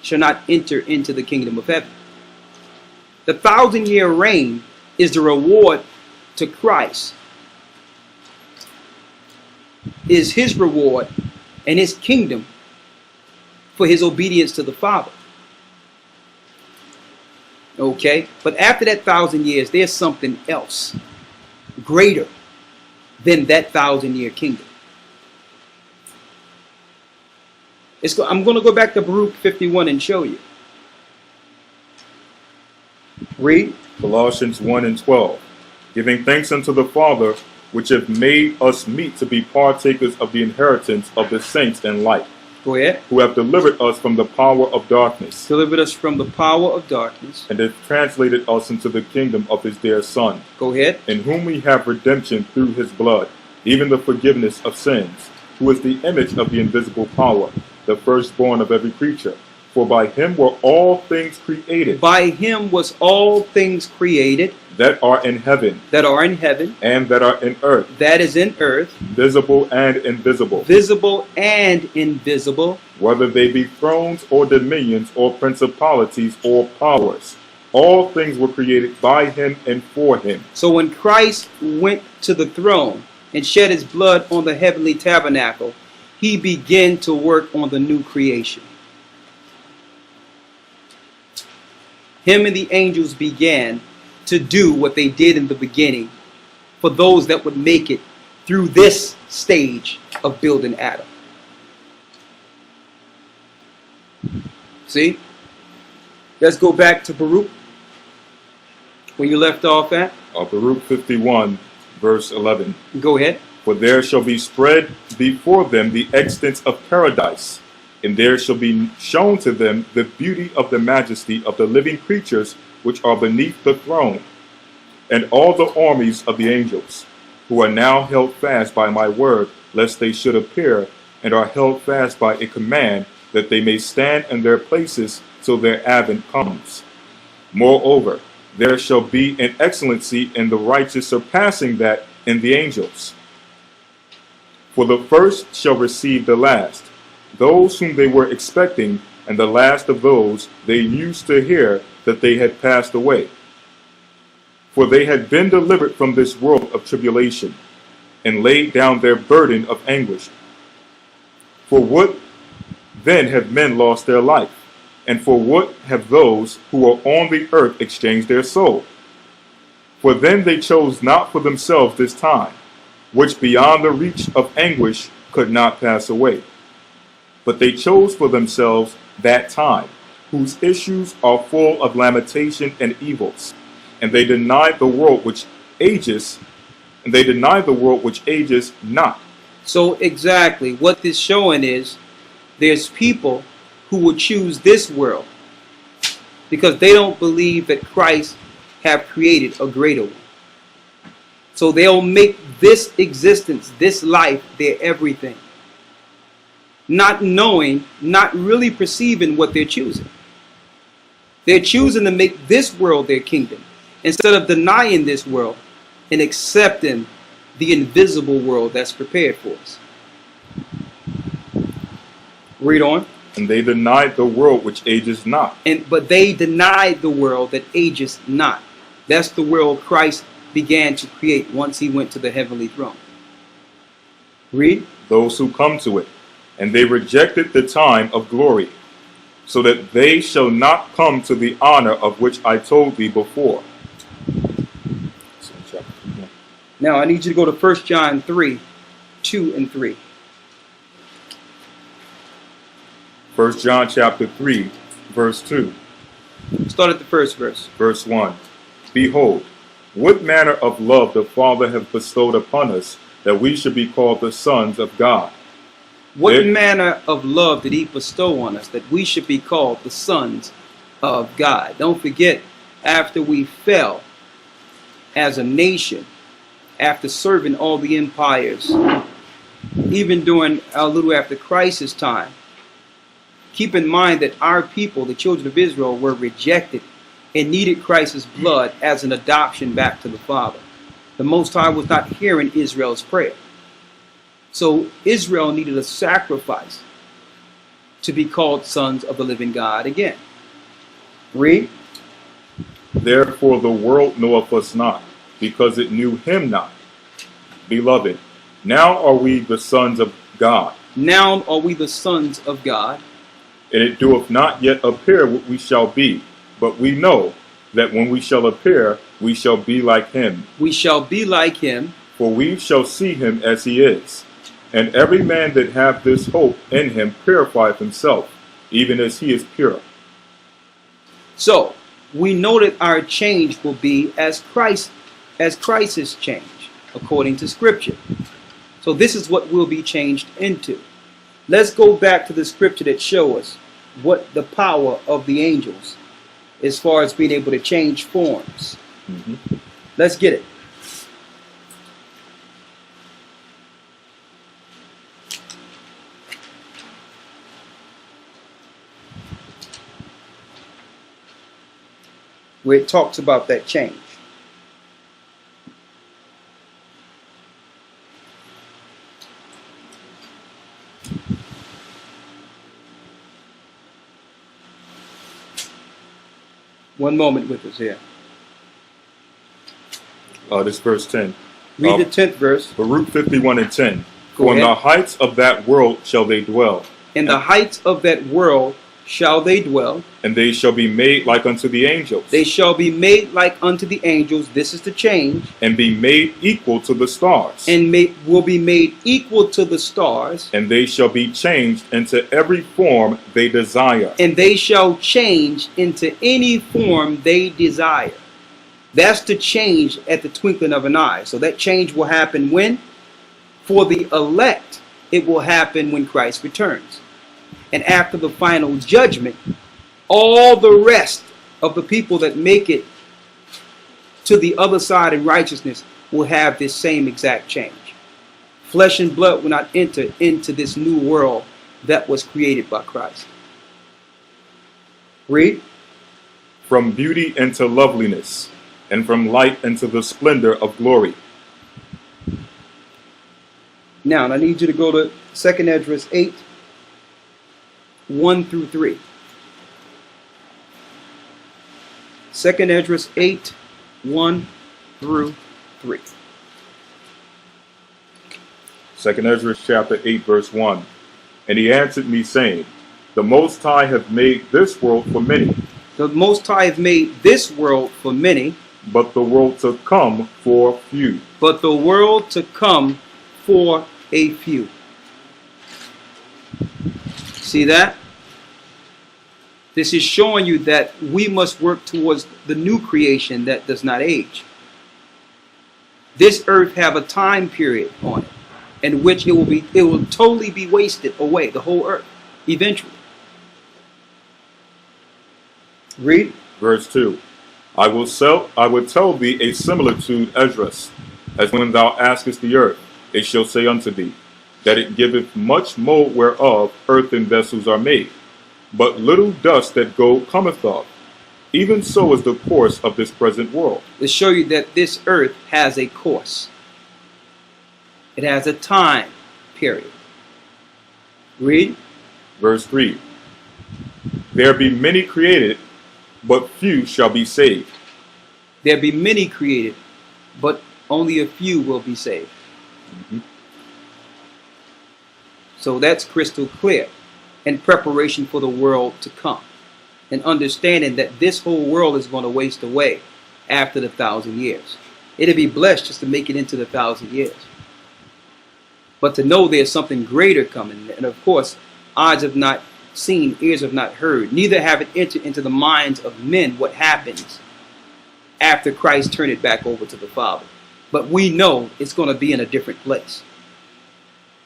shall not enter into the kingdom of heaven. The 1,000-year reign is the reward to Christ, is his reward and his kingdom for his obedience to the Father. Okay, but after that 1,000 years, there's something else greater than that 1,000-year kingdom. I'm going to go back to Baruch 51 and show you. Read. Colossians 1 and 12. Giving thanks unto the Father, which hath made us meet to be partakers of the inheritance of the saints in light. Go ahead. Who have delivered us from the power of darkness. Delivered us from the power of darkness. And hath translated us into the kingdom of his dear Son. Go ahead. In whom we have redemption through his blood, even the forgiveness of sins, who is the image of the invisible power, the firstborn of every creature. For by him were all things created. By him was all things created. That are in heaven. That are in heaven. And that are in earth. That is in earth. Visible and invisible. Visible and invisible. Whether they be thrones or dominions or principalities or powers. All things were created by him and for him. So when Christ went to the throne and shed his blood on the heavenly tabernacle, he began to work on the new creation. Him and the angels began to do what they did in the beginning for those that would make it through this stage of building Adam. See? Let's go back to Baruch, where you left off at. Baruch 51, verse 11. Go ahead. For there shall be spread before them the extents of paradise, and there shall be shown to them the beauty of the majesty of the living creatures which are beneath the throne, and all the armies of the angels, who are now held fast by my word, lest they should appear, and are held fast by a command, that they may stand in their places till their advent comes. Moreover, there shall be an excellency in the righteous surpassing that in the angels. For the first shall receive the last, those whom they were expecting, and the last of those they used to hear that they had passed away. For they had been delivered from this world of tribulation, and laid down their burden of anguish. For what then have men lost their life? And for what have those who are on the earth exchanged their soul? For then they chose not for themselves this time, which beyond the reach of anguish could not pass away. But they chose for themselves that time, whose issues are full of lamentation and evils. And they denied the world which ages, not. So exactly what this showing is, there's people who will choose this world because they don't believe that Christ have created a greater one. So they'll make this existence, this life, their everything. Not knowing, not really perceiving what they're choosing. They're choosing to make this world their kingdom instead of denying this world and accepting the invisible world that's prepared for us. Read on. And they denied the world which ages not. But they denied the world that ages not. That's the world Christ began to create once he went to the heavenly throne. Read. Those who come to it. And they rejected the time of glory, so that they shall not come to the honor of which I told thee before. Now I need you to go to 1 John 3, 2 and 3. 1 John chapter 3, verse 2. Start at the first verse. Verse 1. Behold, what manner of love the Father hath bestowed upon us, that we should be called the sons of God. What manner of love did he bestow on us, that we should be called the sons of God? Don't forget, after we fell as a nation, after serving all the empires, even during a little after Christ's time, keep in mind that our people, the children of Israel, were rejected and needed Christ's blood as an adoption back to the Father. The Most High was not hearing Israel's prayer. So Israel needed a sacrifice to be called sons of the living God again. Read. Therefore the world knoweth us not, because it knew him not. Beloved, now are we the sons of God. Now are we the sons of God. And it doeth not yet appear what we shall be, but we know that when we shall appear, we shall be like him. We shall be like him. For we shall see him as he is. And every man that hath this hope in him purifieth himself, even as he is pure. So we know that our change will be as Christ's change, according to Scripture. So this is what we'll be changed into. Let's go back to the Scripture that show us what the power of the angels as far as being able to change forms. Let's get it. Where it talks about that change. One moment with us here. This verse 10. Read the 10th verse. Baruch 51 and 10. Go For in ahead. the heights of that world shall they dwell. In the heights of that world shall they dwell. And they shall be made like unto the angels. They shall be made like unto the angels. This is the change. And be made equal to the stars. And will be made equal to the stars. And they shall be changed into every form they desire. And they shall change into any form they desire. That's the change at the twinkling of an eye. So that change will happen when? For the elect, it will happen when Christ returns. And after the final judgment, all the rest of the people that make it to the other side in righteousness will have this same exact change. Flesh and blood will not enter into this new world that was created by Christ. Read. From beauty into loveliness, and from light into the splendor of glory. Now, I need you to go to 2nd Esdras 8, 1 through 3. 2nd Esdras 8, 1 through 3. 2nd Ezra chapter 8 verse 1. And he answered me, saying, The Most High hath made this world for many. The Most High hath made this world for many, but the world to come for few. But the world to come for a few. See that? This is showing you that we must work towards the new creation that does not age. This earth have a time period on it in which it will totally be wasted away, the whole earth, eventually. Read. Verse 2. I will tell thee a similitude, Esdras, as when thou askest the earth, it shall say unto thee, that it giveth much mold whereof earthen vessels are made, but little dust that gold cometh of. Even so is the course of this present world. To show you that this earth has a course. It has a time period. Read. Verse 3. There be many created, but few shall be saved. There be many created, but only a few will be saved. So that's crystal clear. In preparation for the world to come. And understanding that this whole world is going to waste away after the 1,000 years. It'll be blessed just to make it into the 1,000 years. But to know there's something greater coming. And of course, eyes have not seen, ears have not heard, neither have it entered into the minds of men what happens after Christ turned it back over to the Father. But we know it's going to be in a different place.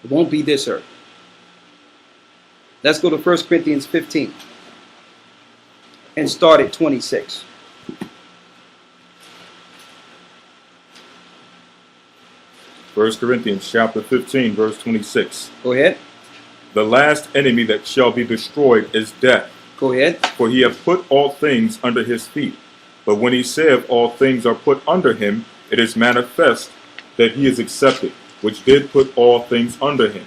It won't be this earth. Let's go to 1 Corinthians 15 and start at 26. First Corinthians chapter 15 verse 26. Go ahead. The last enemy that shall be destroyed is death. Go ahead. For he hath put all things under his feet. But when he saith all things are put under him, it is manifest that he is accepted, which did put all things under him.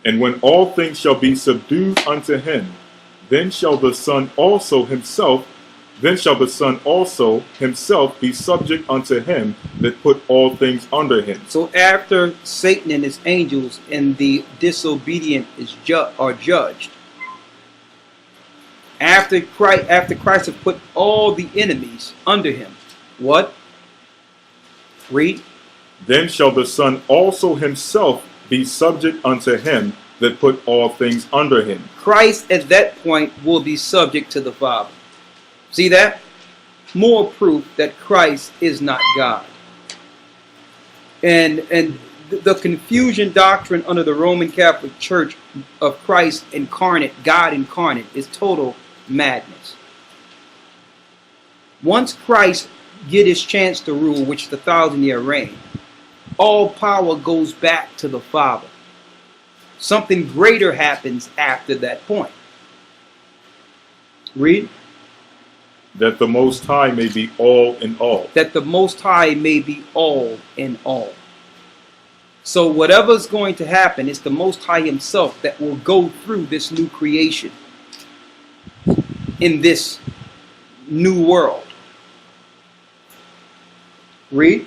And when all things shall be subdued unto him, then shall the Son also himself be subject unto him that put all things under him. So after Satan and his angels and the disobedient are judged, after Christ have put all the enemies under him, what? Read. Then shall the Son also himself be subject unto him that put all things under him. Christ at that point will be subject to the Father. See that? More proof that Christ is not God. And the confusion doctrine under the Roman Catholic Church of Christ incarnate, God incarnate, is total madness. Once Christ get his chance to rule, which is the 1,000-year reign, all power goes back to the Father. Something greater happens after that point. Read. That the Most High may be all in all. That the Most High may be all in all. So whatever's going to happen, it's the Most High himself that will go through this new creation in this new world. Read.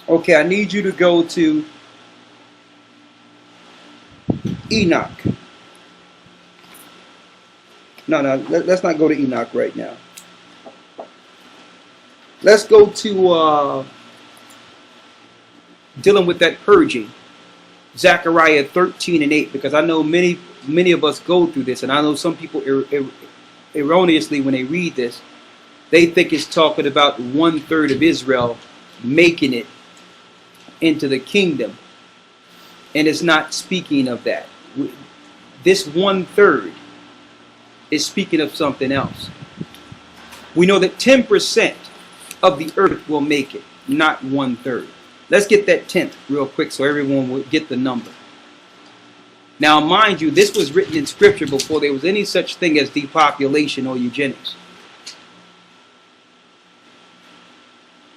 Okay, I need you to go to Enoch. No, let's not go to Enoch right now. Let's go to dealing with that purging. Zechariah 13:8, because I know many of us go through this, and I know some people erroneously, when they read this, they think it's talking about 1/3 of Israel making it into the kingdom, and it's not speaking of that. This 1/3 is speaking of something else. We know that 10% of the earth will make it, not 1/3. Let's get that 10th real quick so everyone will get the number. Now, mind you, this was written in scripture before there was any such thing as depopulation or eugenics.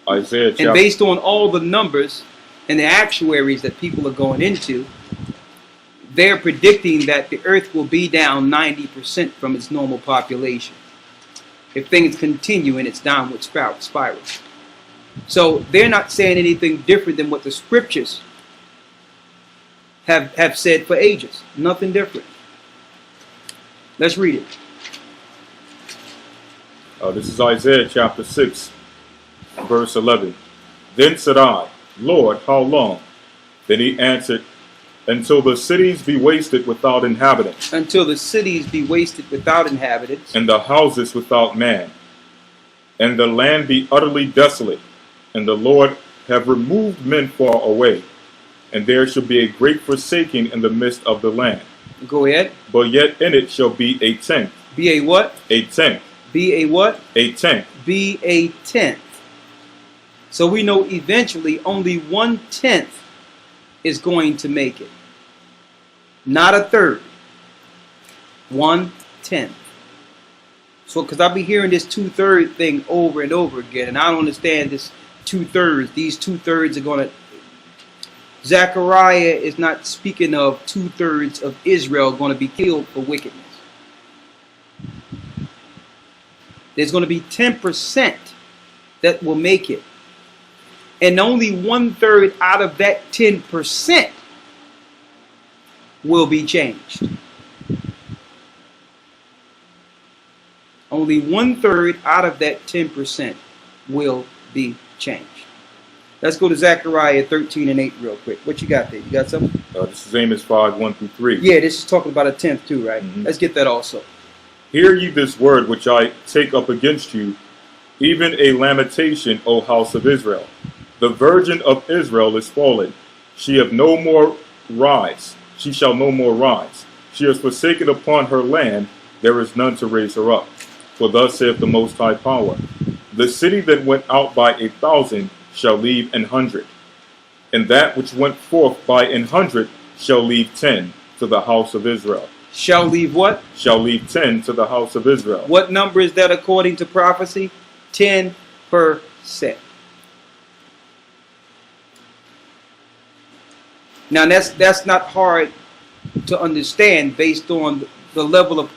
Isaiah chapter. And based on all the numbers and the actuaries that people are going into, they're predicting that the earth will be down 90% from its normal population if things continue in its downward spiral. So they're not saying anything different than what the scriptures have said for ages. Nothing different. Let's read it. This is Isaiah chapter 6, verse 11. Then said I, Lord, how long? Then he answered, until the cities be wasted without inhabitants. Until the cities be wasted without inhabitants. And the houses without man. And the land be utterly desolate. And the Lord have removed men far away. And there shall be a great forsaking in the midst of the land. Go ahead. But yet in it shall be a tenth. Be a what? A tenth. Be a what? A tenth. Be a tenth. So we know eventually only 1/10 is going to make it. Not 1/3. 1/10. So, because I'll be hearing this 2/3 thing over and over again, and I don't understand this 2/3. These 2/3 are going to... Zechariah is not speaking of 2/3 of Israel going to be killed for wickedness. There's going to be 10% that will make it. And only 1/3 out of that 10% will be changed. Only 1/3 out of that 10% will be changed. Let's go to Zechariah 13:8 real quick. What you got there? You got something? This is Amos 5, 1-3. Yeah, this is talking about 1/10 too, right? Let's get that also. Hear ye this word which I take up against you, even a lamentation, O house of Israel. The virgin of Israel is fallen. She shall no more rise. She is forsaken upon her land. There is none to raise her up. For thus saith the Most High Power. The city that went out by 1,000 shall leave 100. And that which went forth by 100 shall leave 10 to the house of Israel. Shall leave what? Shall leave 10 to the house of Israel. What number is that according to prophecy? 10%. Now that's not hard to understand based on the level of